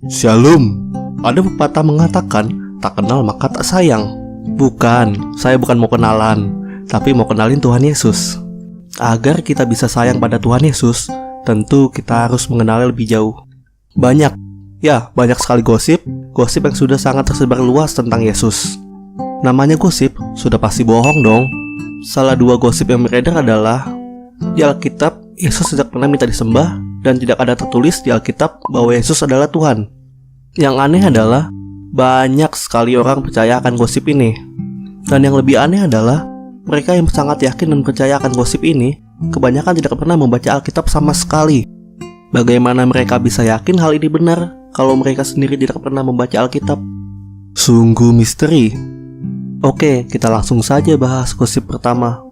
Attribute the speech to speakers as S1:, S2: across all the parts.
S1: Shalom. Ada pepatah mengatakan, tak kenal maka tak sayang. Bukan, saya bukan mau kenalan, tapi mau kenalin Tuhan Yesus. Agar kita bisa sayang pada Tuhan Yesus, tentu kita harus mengenalnya lebih jauh. Banyak sekali gosip yang sudah sangat tersebar luas tentang Yesus. Namanya gosip, sudah pasti bohong dong. Salah dua gosip yang beredar adalah di Alkitab, Yesus tidak pernah minta disembah dan tidak ada tertulis di Alkitab bahwa Yesus adalah Tuhan. Yang aneh adalah banyak sekali orang percaya akan gosip ini. Dan yang lebih aneh adalah mereka yang sangat yakin dan percaya akan gosip ini kebanyakan tidak pernah membaca Alkitab sama sekali. Bagaimana mereka bisa yakin hal ini benar kalau mereka sendiri tidak pernah membaca Alkitab? Sungguh misteri. Oke, kita langsung saja bahas gosip pertama.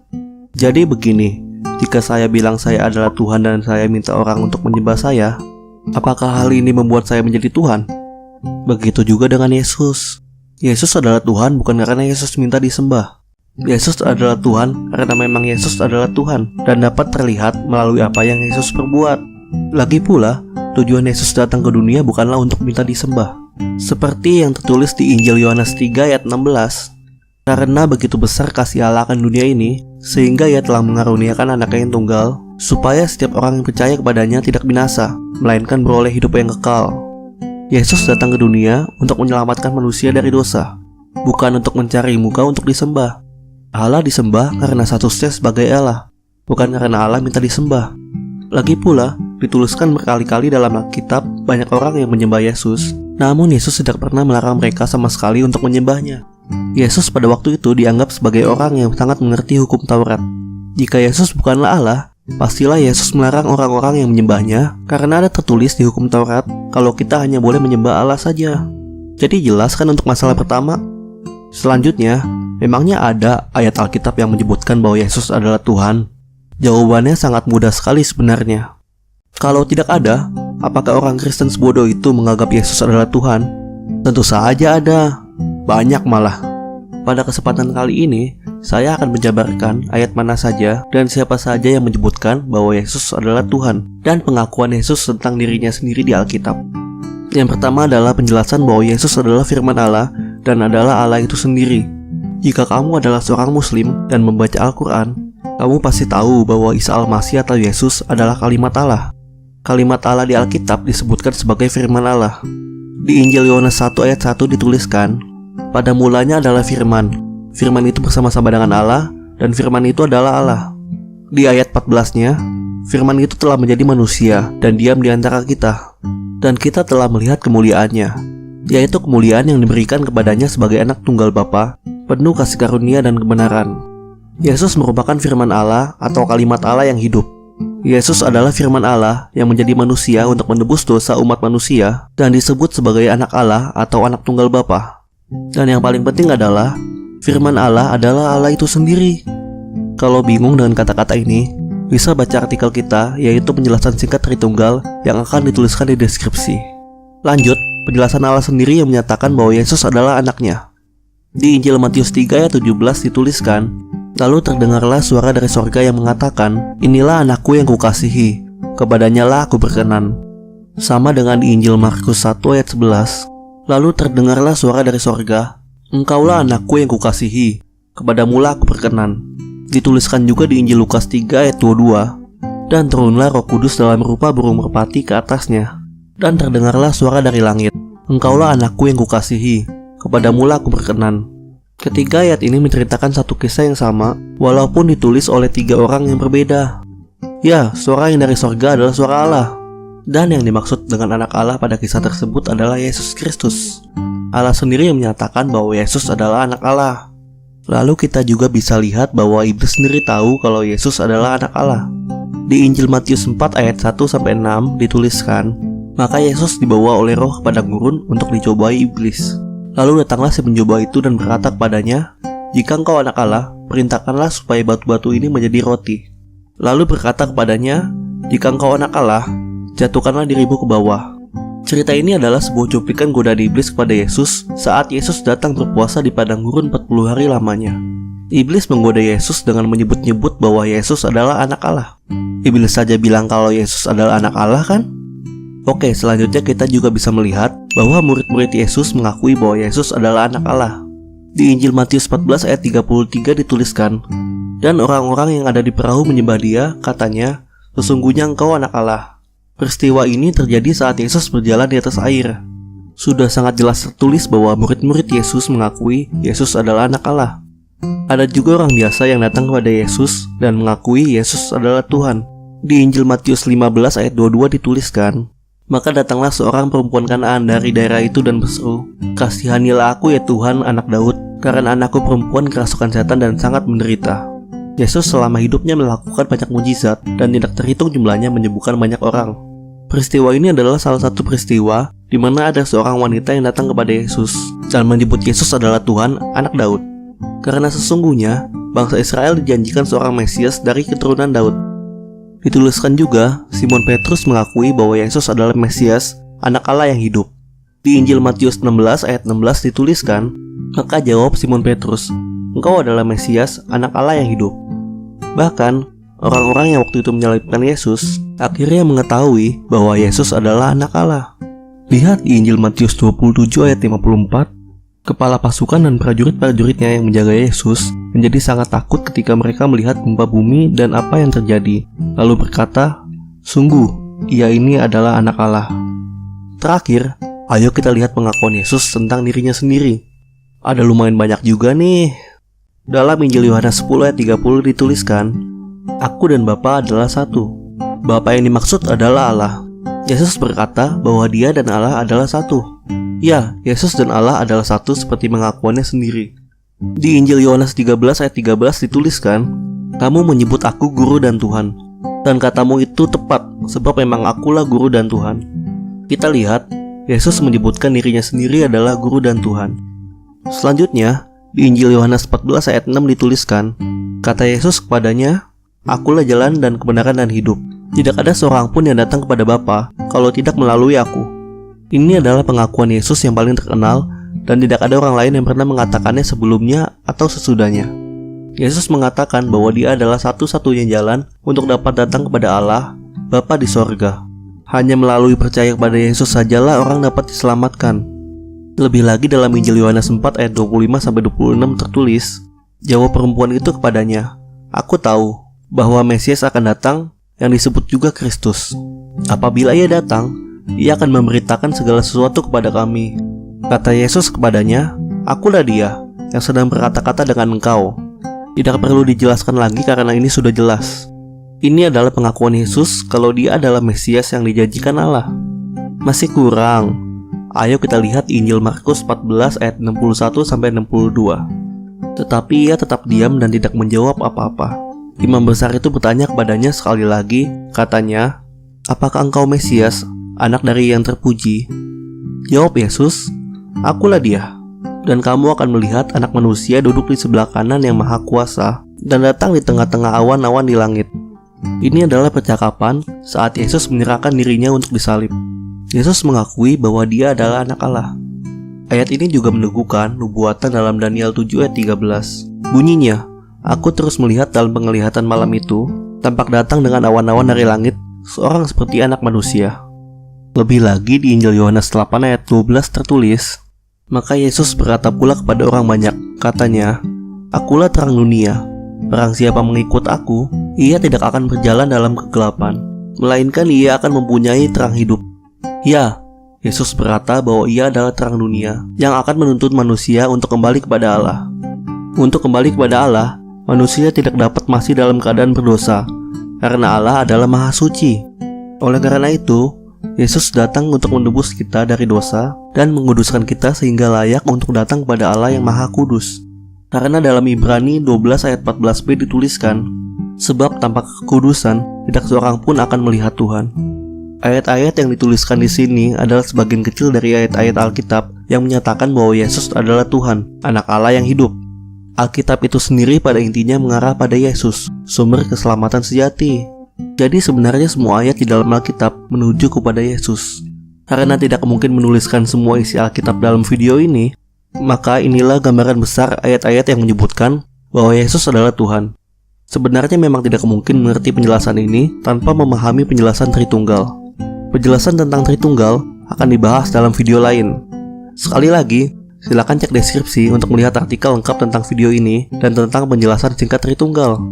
S1: Jadi begini, jika saya bilang saya adalah Tuhan dan saya minta orang untuk menyembah saya, apakah hal ini membuat saya menjadi Tuhan? Begitu juga dengan Yesus. Yesus adalah Tuhan bukan karena Yesus minta disembah. Yesus adalah Tuhan karena memang Yesus adalah Tuhan dan dapat terlihat melalui apa yang Yesus perbuat. Lagi pula, tujuan Yesus datang ke dunia bukanlah untuk minta disembah. Seperti yang tertulis di Injil Yohanes 3 ayat 16. Karena begitu besar kasih Allah akan dunia ini, sehingga Ia telah mengaruniakan anaknya yang tunggal, supaya setiap orang yang percaya kepadanya tidak binasa, melainkan beroleh hidup yang kekal. Yesus datang ke dunia untuk menyelamatkan manusia dari dosa, bukan untuk mencari muka untuk disembah. Allah disembah karena statusnya sebagai Allah, bukan karena Allah minta disembah. Lagi pula, dituliskan berkali-kali dalam Alkitab banyak orang yang menyembah Yesus, namun Yesus tidak pernah melarang mereka sama sekali untuk menyembahnya. Yesus pada waktu itu dianggap sebagai orang yang sangat mengerti hukum Taurat. Jika Yesus bukanlah Allah, pastilah Yesus melarang orang-orang yang menyembahnya karena ada tertulis di hukum Taurat kalau kita hanya boleh menyembah Allah saja. Jadi jelas kan untuk masalah pertama? Selanjutnya, memangnya ada ayat Alkitab yang menyebutkan bahwa Yesus adalah Tuhan? Jawabannya sangat mudah sekali sebenarnya. Kalau tidak ada, apakah orang Kristen sebodoh itu menganggap Yesus adalah Tuhan? Tentu saja ada. Banyak malah. Pada kesempatan kali ini, saya akan menjabarkan ayat mana saja dan siapa saja yang menyebutkan bahwa Yesus adalah Tuhan dan pengakuan Yesus tentang dirinya sendiri di Alkitab. Yang pertama adalah penjelasan bahwa Yesus adalah firman Allah dan adalah Allah itu sendiri. Jika kamu adalah seorang Muslim dan membaca Al-Quran, kamu pasti tahu bahwa Isa Al-Masih atau Yesus adalah kalimat Allah. Kalimat Allah di Alkitab disebutkan sebagai firman Allah. Di Injil Yohanes 1 ayat 1 dituliskan, pada mulanya adalah firman. Firman itu bersama-sama dengan Allah, dan firman itu adalah Allah. Di ayat 14-nya, firman itu telah menjadi manusia dan diam di antara kita. Dan kita telah melihat kemuliaannya, yaitu kemuliaan yang diberikan kepadanya sebagai anak tunggal Bapa, penuh kasih karunia dan kebenaran. Yesus merupakan firman Allah atau kalimat Allah yang hidup. Yesus adalah firman Allah yang menjadi manusia untuk menebus dosa umat manusia dan disebut sebagai anak Allah atau anak tunggal Bapa. Dan yang paling penting adalah firman Allah adalah Allah itu sendiri. Kalau bingung dengan kata-kata ini, bisa baca artikel kita, yaitu penjelasan singkat Tritunggal yang akan dituliskan di deskripsi. Lanjut, penjelasan Allah sendiri yang menyatakan bahwa Yesus adalah anaknya. Di Injil Matius 3 ayat 17 dituliskan, lalu terdengarlah suara dari sorga yang mengatakan, inilah anakku yang kukasihi, kepadanya lah aku berkenan. Sama dengan di Injil Markus 1 ayat 11, lalu terdengarlah suara dari sorga, engkaulah anakku yang kukasihi, kepadamulah aku berkenan. Dituliskan juga di Injil Lukas 3 ayat 22, dan turunlah Roh Kudus dalam rupa burung merpati ke atasnya, dan terdengarlah suara dari langit, engkaulah anakku yang kukasihi, kepadamulah aku berkenan. Ketiga ayat ini menceritakan satu kisah yang sama, walaupun ditulis oleh tiga orang yang berbeda. Ya, suara yang dari sorga adalah suara Allah. Dan yang dimaksud dengan anak Allah pada kisah tersebut adalah Yesus Kristus. Allah sendiri yang menyatakan bahwa Yesus adalah anak Allah. Lalu kita juga bisa lihat bahwa iblis sendiri tahu kalau Yesus adalah anak Allah. Di Injil Matius 4 ayat 1-6 dituliskan, maka Yesus dibawa oleh roh ke padang gurun untuk dicobai iblis. Lalu datanglah si pencoba itu dan berkata kepadanya, jika engkau anak Allah, perintahkanlah supaya batu-batu ini menjadi roti. Lalu berkata kepadanya, jika engkau anak Allah, jatuhkanlah dirimu ke bawah. Cerita ini adalah sebuah cuplikan godaan iblis kepada Yesus saat Yesus datang berpuasa di padang gurun 40 hari lamanya. Iblis menggoda Yesus dengan menyebut-nyebut bahwa Yesus adalah anak Allah. Iblis saja bilang kalau Yesus adalah anak Allah kan? Oke, selanjutnya kita juga bisa melihat bahwa murid-murid Yesus mengakui bahwa Yesus adalah anak Allah. Di Injil Matius 14 ayat 33 dituliskan, "Dan orang-orang yang ada di perahu menyembah Dia, katanya, 'Sesungguhnya Engkau anak Allah.'" Peristiwa ini terjadi saat Yesus berjalan di atas air. Sudah sangat jelas tertulis bahwa murid-murid Yesus mengakui Yesus adalah anak Allah. Ada juga orang biasa yang datang kepada Yesus dan mengakui Yesus adalah Tuhan. Di Injil Matius 15 ayat 22 dituliskan, "Maka datanglah seorang perempuan Kanaan dari daerah itu dan berseru, 'Kasihanilah aku ya Tuhan, anak Daud, karena anakku perempuan kerasukan setan dan sangat menderita.'" Yesus selama hidupnya melakukan banyak mujizat dan tidak terhitung jumlahnya menyembuhkan banyak orang. Peristiwa ini adalah salah satu peristiwa di mana ada seorang wanita yang datang kepada Yesus dan menyebut Yesus adalah Tuhan, anak Daud. Karena sesungguhnya bangsa Israel dijanjikan seorang Mesias dari keturunan Daud. Dituliskan juga, Simon Petrus mengakui bahwa Yesus adalah Mesias, anak Allah yang hidup. Di Injil Matius 16 ayat 16 dituliskan, "Maka jawab Simon Petrus, 'Engkau adalah Mesias, anak Allah yang hidup.'" Bahkan, orang-orang yang waktu itu menyalibkan Yesus akhirnya mengetahui bahwa Yesus adalah anak Allah. Lihat di Injil Matius 27 ayat 54, kepala pasukan dan prajurit-prajuritnya yang menjaga Yesus menjadi sangat takut ketika mereka melihat gempa bumi dan apa yang terjadi, lalu berkata, "Sungguh, Ia ini adalah anak Allah." Terakhir, ayo kita lihat pengakuan Yesus tentang dirinya sendiri. Ada lumayan banyak juga nih. Dalam Injil Yohanes 10 ayat 30 dituliskan, "Aku dan Bapa adalah satu." Bapa yang dimaksud adalah Allah. Yesus berkata bahwa Dia dan Allah adalah satu. Ya, Yesus dan Allah adalah satu seperti pengakuannya sendiri. Di Injil Yohanes 13 ayat 13 dituliskan, "Kamu menyebut aku guru dan Tuhan, dan katamu itu tepat, sebab memang akulah guru dan Tuhan." Kita lihat, Yesus menyebutkan dirinya sendiri adalah guru dan Tuhan. Selanjutnya, di Injil Yohanes 14 ayat 6 dituliskan, kata Yesus kepadanya, "Akulah jalan dan kebenaran dan hidup. Tidak ada seorang pun yang datang kepada Bapa kalau tidak melalui aku." Ini adalah pengakuan Yesus yang paling terkenal dan tidak ada orang lain yang pernah mengatakannya sebelumnya atau sesudahnya. Yesus mengatakan bahwa Dia adalah satu-satunya jalan untuk dapat datang kepada Allah, Bapa di sorga. Hanya melalui percaya kepada Yesus sajalah orang dapat diselamatkan. Lebih lagi dalam Injil Yohanes 4 ayat 25-26 tertulis, jawab perempuan itu kepadanya, "Aku tahu bahwa Mesias akan datang yang disebut juga Kristus. Apabila Ia datang, Ia akan memberitakan segala sesuatu kepada kami." Kata Yesus kepadanya, "Akulah Dia yang sedang berkata-kata dengan engkau." Tidak perlu dijelaskan lagi karena ini sudah jelas. Ini adalah pengakuan Yesus kalau Dia adalah Mesias yang dijanjikan Allah. Masih kurang? Ayo kita lihat Injil Markus 14 ayat 61-62. Tetapi Ia tetap diam dan tidak menjawab apa-apa. Imam besar itu bertanya kepadanya sekali lagi, katanya, "Apakah engkau Mesias, anak dari yang terpuji?" Jawab Yesus, "Akulah Dia. Dan kamu akan melihat anak manusia duduk di sebelah kanan yang maha kuasa dan datang di tengah-tengah awan-awan di langit." Ini adalah percakapan saat Yesus menyerahkan dirinya untuk disalib. Yesus mengakui bahwa Dia adalah anak Allah. Ayat ini juga meneguhkan nubuatan dalam Daniel 7 ayat 13. Bunyinya, "Aku terus melihat dalam penglihatan malam itu, tampak datang dengan awan-awan dari langit, seorang seperti anak manusia." Lebih lagi di Injil Yohanes 8 ayat 12 tertulis, "Maka Yesus berkata pula kepada orang banyak, katanya, Akulah terang dunia. Barang siapa mengikut aku, ia tidak akan berjalan dalam kegelapan, melainkan ia akan mempunyai terang hidup." Ya, Yesus berkata bahwa Ia adalah terang dunia yang akan menuntun manusia untuk kembali kepada Allah. Untuk kembali kepada Allah, manusia tidak dapat masih dalam keadaan berdosa, karena Allah adalah Maha Suci. Oleh karena itu, Yesus datang untuk menebus kita dari dosa dan menguduskan kita sehingga layak untuk datang kepada Allah yang Maha Kudus. Karena dalam Ibrani 12 ayat 14b dituliskan, "Sebab tanpa kekudusan, tidak seorang pun akan melihat Tuhan." Ayat-ayat yang dituliskan di sini adalah sebagian kecil dari ayat-ayat Alkitab yang menyatakan bahwa Yesus adalah Tuhan, anak Allah yang hidup. Alkitab itu sendiri pada intinya mengarah pada Yesus, sumber keselamatan sejati. Jadi sebenarnya semua ayat di dalam Alkitab menuju kepada Yesus. Karena tidak mungkin menuliskan semua isi Alkitab dalam video ini, maka inilah gambaran besar ayat-ayat yang menyebutkan bahwa Yesus adalah Tuhan. Sebenarnya memang tidak mungkin mengerti penjelasan ini tanpa memahami penjelasan Tritunggal. Penjelasan tentang Tritunggal akan dibahas dalam video lain. Sekali lagi, silakan cek deskripsi untuk melihat artikel lengkap tentang video ini dan tentang penjelasan singkat Tritunggal.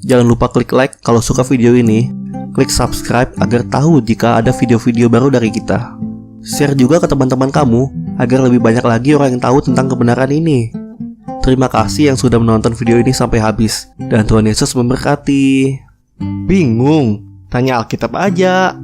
S1: Jangan lupa klik like kalau suka video ini, klik subscribe agar tahu jika ada video-video baru dari kita. Share juga ke teman-teman kamu agar lebih banyak lagi orang yang tahu tentang kebenaran ini. Terima kasih yang sudah menonton video ini sampai habis, dan Tuhan Yesus memberkati. Bingung? Tanya Alkitab aja.